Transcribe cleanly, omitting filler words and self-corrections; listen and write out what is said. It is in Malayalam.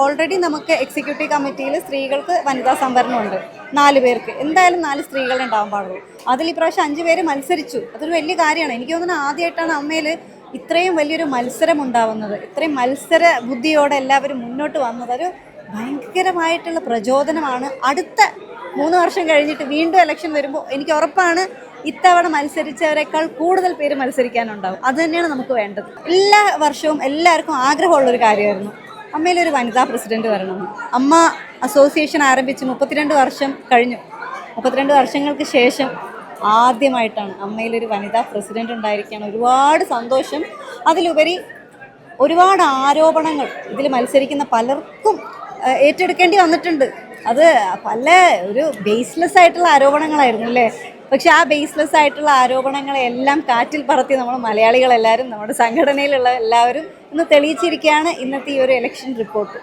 ഓൾറെഡി നമുക്ക് എക്സിക്യൂട്ടീവ് കമ്മിറ്റിയിൽ സ്ത്രീകൾക്ക് വനിതാ സംവരണമുണ്ട് 4 പേർക്ക്. എന്തായാലും 4 സ്ത്രീകളെ ഉണ്ടാവാൻ പാടുള്ളൂ. അതിൽ ഇപ്രാവശ്യം 5 പേര് മത്സരിച്ചു. അതൊരു വലിയ കാര്യമാണ്. എനിക്ക് തോന്നുന്നു ആദ്യമായിട്ടാണ് അമ്മയിൽ ഇത്രയും വലിയൊരു മത്സരം ഉണ്ടാവുന്നത്. ഇത്രയും മത്സര ബുദ്ധിയോടെ എല്ലാവരും മുന്നോട്ട് വന്നത് ഒരു ഭയങ്കരമായിട്ടുള്ള പ്രചോദനമാണ്. അടുത്ത 3 വർഷം കഴിഞ്ഞിട്ട് വീണ്ടും ഇലക്ഷൻ വരുമ്പോൾ എനിക്ക് ഉറപ്പാണ് ഇത്തവണ മത്സരിച്ചവരെക്കാൾ കൂടുതൽ പേര് മത്സരിക്കാനുണ്ടാവും. അത് തന്നെയാണ് നമുക്ക് വേണ്ടത്. എല്ലാ വർഷവും എല്ലാവർക്കും ആഗ്രഹമുള്ളൊരു കാര്യമായിരുന്നു അമ്മയിലൊരു വനിതാ പ്രസിഡന്റ് വരണമെന്ന്. അമ്മ അസോസിയേഷൻ ആരംഭിച്ച് 32 വർഷം കഴിഞ്ഞു. 32 വർഷങ്ങൾക്ക് ശേഷം ആദ്യമായിട്ടാണ് അമ്മയിലൊരു വനിതാ പ്രസിഡന്റ് ഉണ്ടായിരിക്കുകയാണ്. ഒരുപാട് സന്തോഷം. അതിലുപരി ഒരുപാട് ആരോപണങ്ങൾ ഇതിൽ മത്സരിക്കുന്ന പലർക്കും ഏറ്റെടുക്കേണ്ടി വന്നിട്ടുണ്ട്. അത് പല ഒരു ബേസ്ലെസ് ആയിട്ടുള്ള ആരോപണങ്ങളായിരുന്നു അല്ലേ. പക്ഷെ ആ ബേസ്ലെസ് ആയിട്ടുള്ള ആരോപണങ്ങളെല്ലാം കാറ്റിൽ പറത്തി നമ്മൾ മലയാളികളെല്ലാവരും നമ്മുടെ സംഘടനയിലുള്ള എല്ലാവരും ഇന്ന് തെളിയിച്ചിരിക്കുകയാണ് ഇന്നത്തെ ഈ ഒരു ഇലക്ഷൻ റിപ്പോർട്ട്.